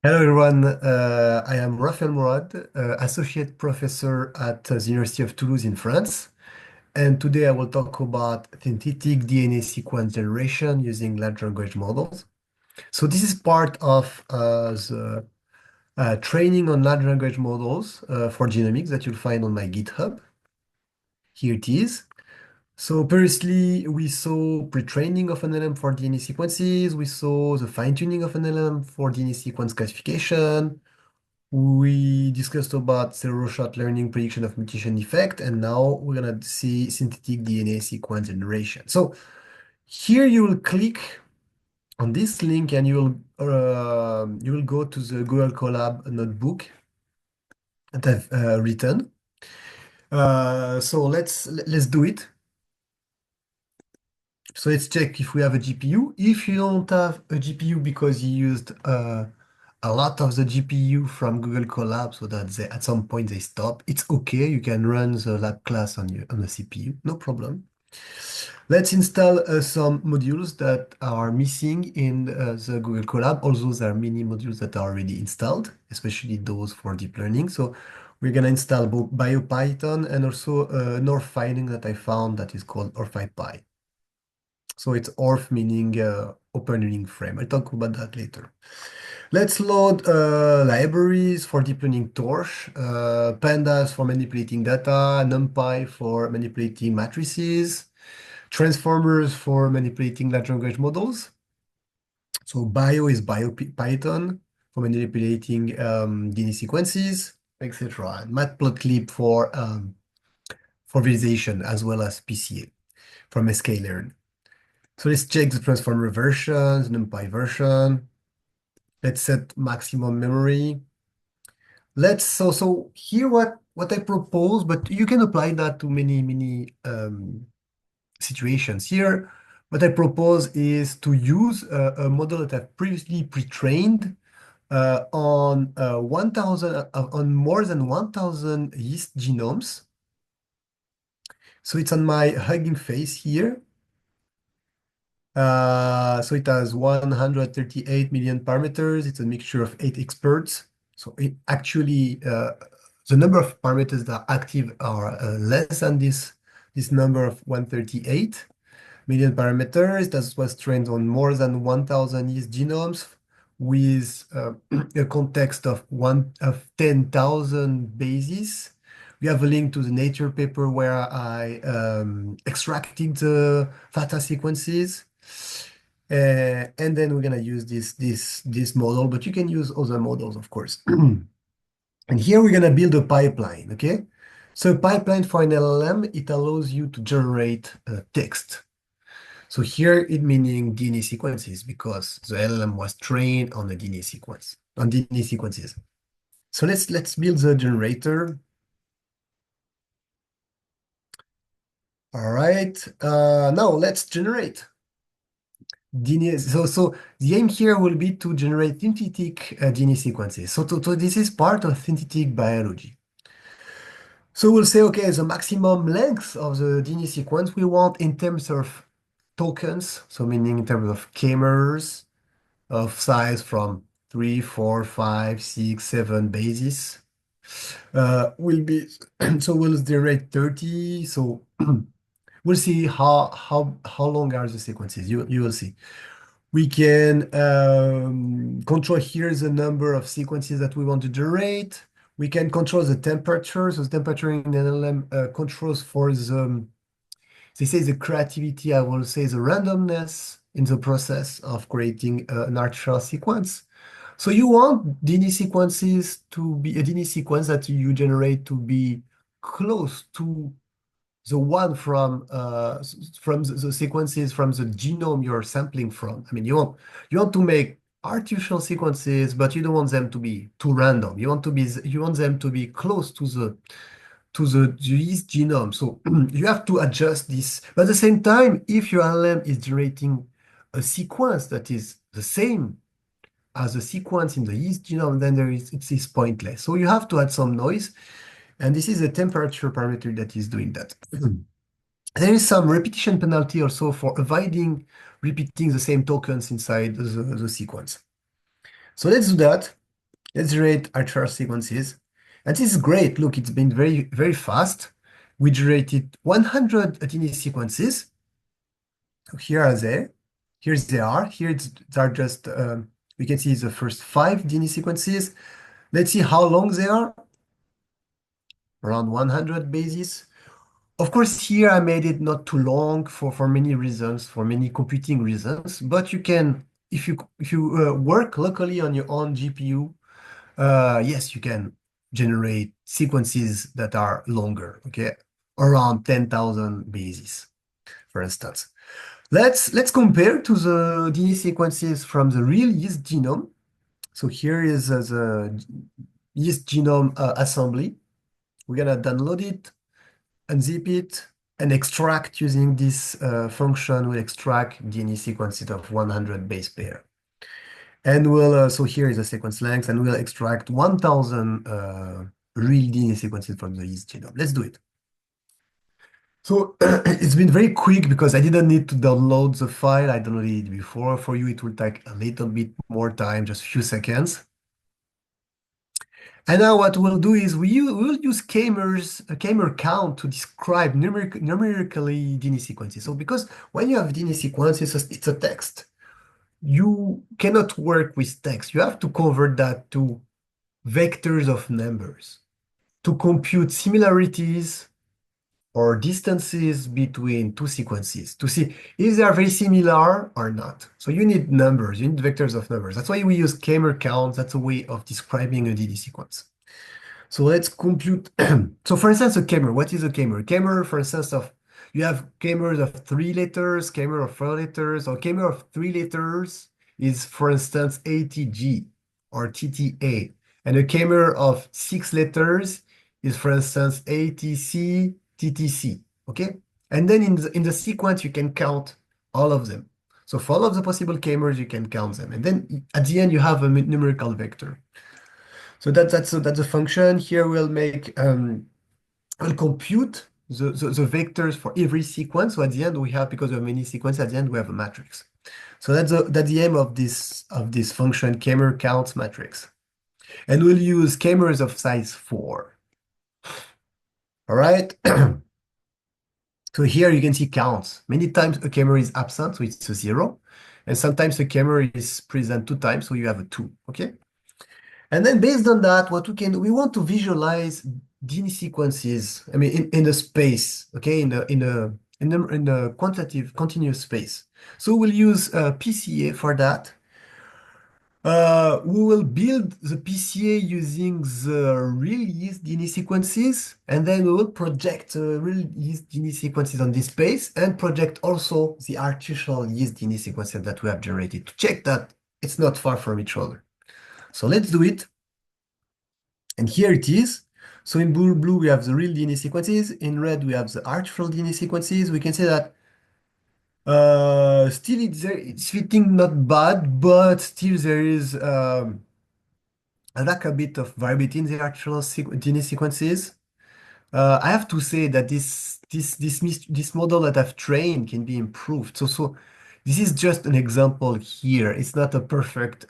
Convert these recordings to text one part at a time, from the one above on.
Hello everyone, I am Raphaël Mourad, Associate Professor at the University of Toulouse in France. And today I will talk about synthetic DNA sequence generation using large language models. So this is part of the training on large language models for genomics that you'll find on my GitHub. Here it is. So previously we saw pre-training of an LM for DNA sequences. We saw the fine-tuning of an LM for DNA sequence classification. We discussed about zero-shot learning prediction of mutation effect, and now we're gonna see synthetic DNA sequence generation. So here you will click on this link and you will go to the Google Colab notebook that I've written. So let's do it. So let's check if we have a GPU. If you don't have a GPU because you used a lot of the GPU from Google Colab so that at some point they stop, it's okay. You can run the lab class on the CPU, no problem. Let's install some modules that are missing in the Google Colab, although there are many modules that are already installed, especially those for deep learning. So we're gonna install both BioPython and also an ORF finding that I found that is called ORFIPy. So it's ORF meaning open learning frame. I'll talk about that later. Let's load libraries for deep learning torch, pandas for manipulating data, NumPy for manipulating matrices, transformers for manipulating large language models. So bio is BioPython for manipulating DNA sequences, etc. And matplotlib for visualization as well as PCA from sklearn. So let's check the transformer versions, NumPy version. Let's set maximum memory. So here what I propose, but you can apply that to many situations. Here, what I propose is to use a model that I've previously pre-trained on 1,000 on more than 1,000 yeast genomes. So it's on my Hugging Face here. So it has 138 million parameters. It's a mixture of 8 experts. So it actually, the number of parameters that are active are less than this number of 138 million parameters. That was trained on more than 1,000 yeast genomes with a context of 10,000 bases. We have a link to the Nature paper where I extracted the FATA sequences. And then we're gonna use this model, but you can use other models, of course. And here we're gonna build a pipeline, okay? So a pipeline for an LLM, it allows you to generate text. So here it meaning DNA sequences because the LLM was trained on the DNA sequence, on DNA sequences. So let's build the generator. All right, now let's generate. DNA. So the aim here will be to generate synthetic DNA sequences. So this is part of synthetic biology. So we'll say, okay, the maximum length of the DNA sequence we want in terms of tokens, so meaning in terms of k-mers of size from 3, 4, 5, 6, 7 bases. Will be so we'll generate 30. So we'll see how long are the sequences. You will see. We can control here the number of sequences that we want to generate. We can control the temperature. So the temperature in NLM controls for they say the creativity, I will say the randomness in the process of creating an artificial sequence. So you want DNA sequences to be a DNA sequence that you generate to be close to the one from the sequences from the genome you're sampling from. I mean, you want to make artificial sequences, but you don't want them to be too random. You want them to be close to the yeast genome. So you have to adjust this. But at the same time, if your LLM is generating a sequence that is the same as a sequence in the yeast genome, then it is pointless. So you have to add some noise. And this is a temperature parameter that is doing that. There is some repetition penalty also for avoiding repeating the same tokens inside the sequence. So let's do that. Let's generate archer sequences. And this is great. Look, it's been very, very fast. We generated 100 DNA sequences. So here are they. Here they are. Here they are just, we can see the first 5 DNA sequences. Let's see how long they are. Around 100 bases. Of course, here I made it not too long for many reasons, for many computing reasons. But you can, if you work locally on your own GPU, yes, you can generate sequences that are longer, okay? Around 10,000 bases, for instance. Let's compare to the DNA sequences from the real yeast genome. So here is the yeast genome assembly. We're gonna download it, unzip it, and extract using this function. We'll extract DNA sequences of 100 base pair. And so here is the sequence length, and we'll extract 1,000 real DNA sequences from the yeast genome. Let's do it. So it's been very quick because I didn't need to download the file. I downloaded it before. For you, it will take a little bit more time, just a few seconds. And now what we'll do is we'll use a K-mer count to describe numerically DNA sequences. So because when you have DNA sequences, it's a text. You cannot work with text. You have to convert that to vectors of numbers to compute similarities or distances between two sequences to see if they are very similar or not. So you need numbers, you need vectors of numbers. That's why we use K-mer count. That's a way of describing a DNA sequence. So let's compute. So for instance, a K-mer, what is a K-mer? K-mer, for instance, you have K-mers of 3 letters, K-mer of 4 letters, or K-mer of 3 letters is, for instance, ATG or TTA. And a K-mer of 6 letters is, for instance, ATC, TTC. Okay? And then in the sequence, you can count all of them. So for all of the possible K-mers, you can count them. And then at the end, you have a numerical vector. So that's a function. Here we'll compute the vectors for every sequence. So at the end we have, because we have many sequences, at the end we have a matrix. So that's the aim of this function, K-mer counts matrix. And we'll use K-mers of size 4. All right. So here you can see counts. Many times a K-mer is absent, so it's a 0. And sometimes a K-mer is present 2 times, so you have a 2. Okay. And then based on that, we want to visualize DNA sequences, I mean, in the space, okay, in the quantitative continuous space. So we'll use PCA for that. We will build the PCA using the real yeast DNA sequences, and then we will project the real yeast DNA sequences on this space and project also the artificial yeast DNA sequences that we have generated to check that it's not far from each other. So let's do it. And here it is. So in blue, we have the real DNA sequences. In red, we have the artificial DNA sequences. We can say that still it's fitting not bad, but still there is like a bit of variability in the artificial DNA sequences. I have to say that this model that I've trained can be improved. So this is just an example here. It's not a perfect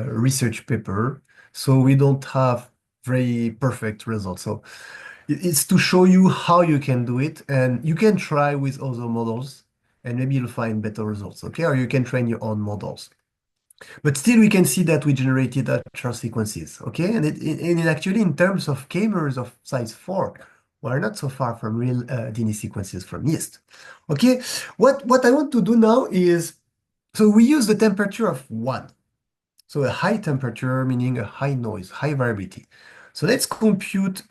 research paper, so we don't have very perfect results. So it's to show you how you can do it, and you can try with other models, and maybe you'll find better results. Okay, or you can train your own models. But still, we can see that we generated artificial sequences, okay? And actually, in terms of K-mers of size 4, we're not so far from real DNA sequences from yeast. Okay, what I want to do now is, so we use the temperature of 1. So a high temperature, meaning a high noise, high variability. So let's compute,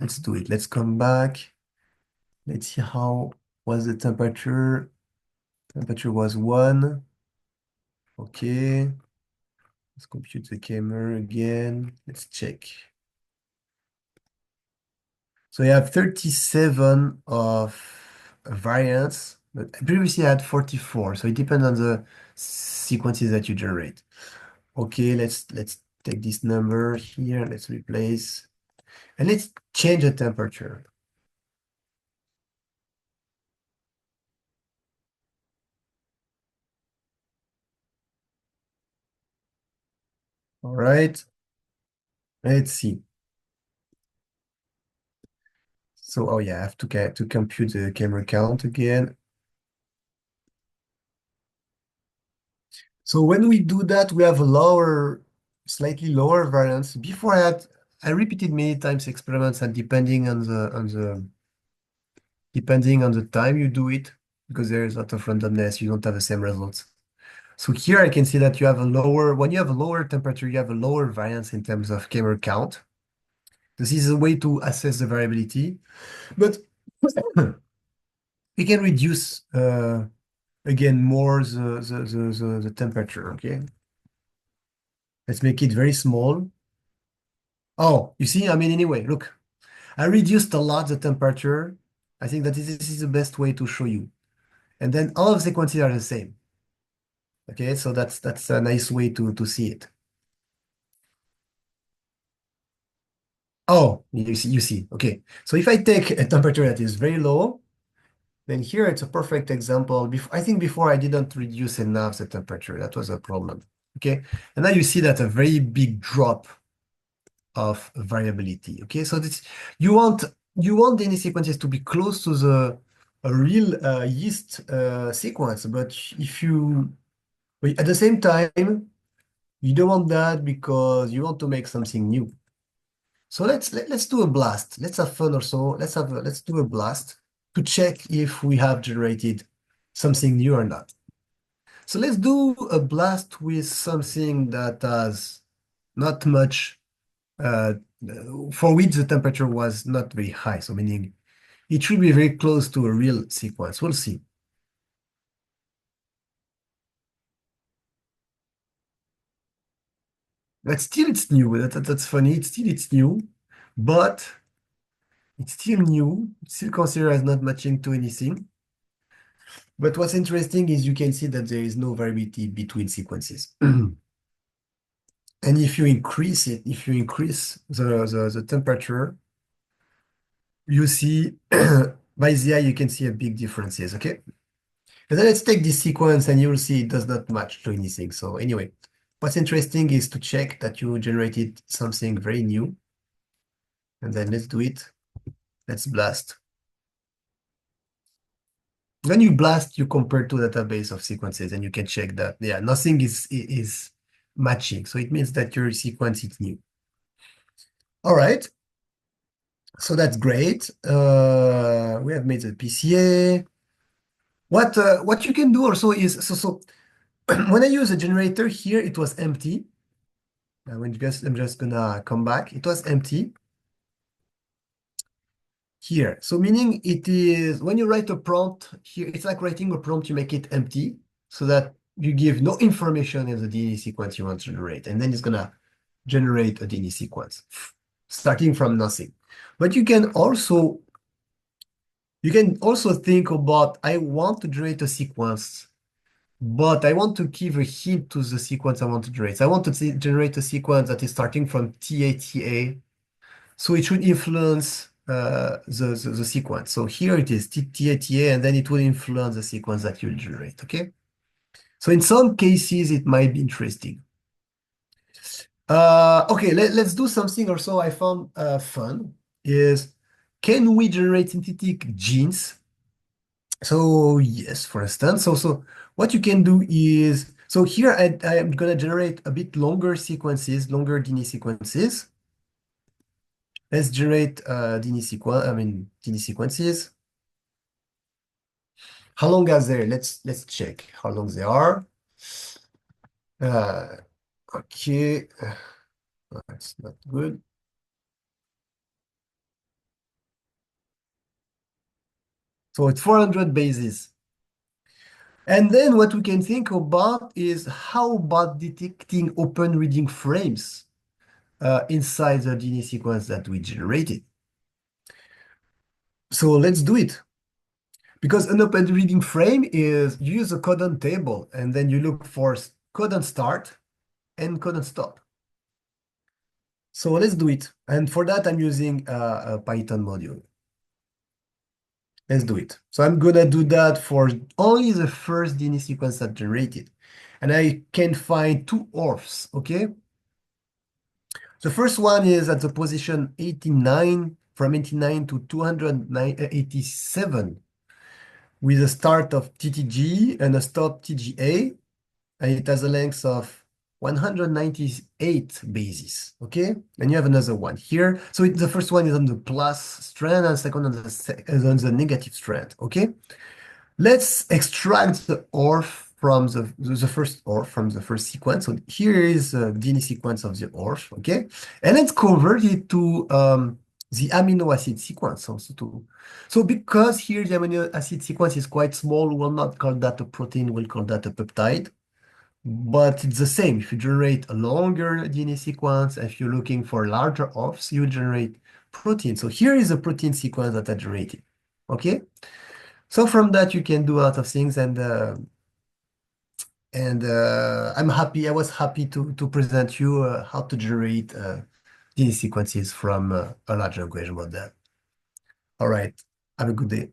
let's do it. Let's come back. Let's see how was the temperature. Temperature was 1. Okay. Let's compute the K-mer again. Let's check. So you have 37 of variants, but previously I had 44. So it depends on the sequences that you generate. Okay, let's take this number here. Let's replace, and let's change the temperature. All right, let's see. So, oh yeah, I have to compute the camera count again. So when we do that, we have a slightly lower variance. Before I repeated many times experiments, and depending on the time you do it, because there is a lot of randomness, you don't have the same results. So here I can see that when you have a lower temperature, you have a lower variance in terms of camera count. This is a way to assess the variability, but we can reduce again more the temperature, okay? Let's make it very small. Oh, you see, I mean, anyway, look, I reduced a lot the temperature. I think that this is the best way to show you. And then all of the sequences are the same. Okay, so that's a nice way to see it. Oh, you see. Okay, so if I take a temperature that is very low, then here it's a perfect example. I think before I didn't reduce enough the temperature. That was a problem. Okay, and now you see that a very big drop of variability. Okay, so this you want the any sequences to be close to the a real yeast sequence, but but at the same time you don't want that because you want to make something new. So let's do a blast. Let's have fun also. Let's do a blast to check if we have generated something new or not. So let's do a blast with something that has not much uh, for which the temperature was not very high. So meaning it should be very close to a real sequence. We'll see. But still it's new. That's funny. It's new, but it's still new. It's still considered as not matching to anything. But what's interesting is you can see that there is no variability between sequences. And if you increase it, if you increase the temperature, you see by the eye, you can see a big differences, okay? And then let's take this sequence and you will see it does not match to anything. So anyway, what's interesting is to check that you generated something very new. And then let's do it. Let's blast. When you blast, you compare to database of sequences and you can check that, yeah, nothing is matching. So it means that your sequence is new. All right. So that's great. We have made the PCA. What you can do also is so when I use a generator here, it was empty. I'm just gonna come back. It was empty here. So meaning it is when you write a prompt here, it's like writing a prompt, you make it empty so that you give no information in the DNA sequence you want to generate. And then it's gonna generate a DNA sequence starting from nothing. But you can also think about I want to generate a sequence, but I want to give a hint to the sequence I want to generate. So I want to generate a sequence that is starting from TATA. So it should influence the sequence. So here it is TATA, and then it will influence the sequence that you'll generate, okay? So in some cases, it might be interesting. Okay, let's do something also I found fun is can we generate synthetic genes? So yes, for instance, so what you can do is, so here I am gonna generate a bit longer sequences, longer DNA sequences. Let's generate DNA sequences. How long are they? Let's check how long they are. Uh, okay, that's not good. So it's 400 bases. And then what we can think about is how about detecting open reading frames inside the DNA sequence that we generated. So let's do it. Because an open reading frame is you use a codon table and then you look for codon start and codon stop. So let's do it. And for that, I'm using a Python module. Let's do it. So I'm gonna do that for only the first DNA sequence that generated. And I can find two ORFs, okay? The first one is at the position 89, from 89 to 287, with a start of TTG and a stop TGA, and it has a length of 198 bases, okay? And you have another one here. So the first one is on the plus strand, and second on the negative strand, okay? Let's extract the ORF from the first ORF from the first sequence. So here is the DNA sequence of the ORF, okay? And let's convert it to the amino acid sequence also so because here the amino acid sequence is quite small, we will not call that a protein, we'll call that a peptide. But it's the same. If you generate a longer DNA sequence, if you're looking for larger ORFs, you generate protein. So here is a protein sequence that I generated, okay? So from that, you can do a lot of things, and I was happy to present you how to generate DNA sequences from a large language model. All right, have a good day.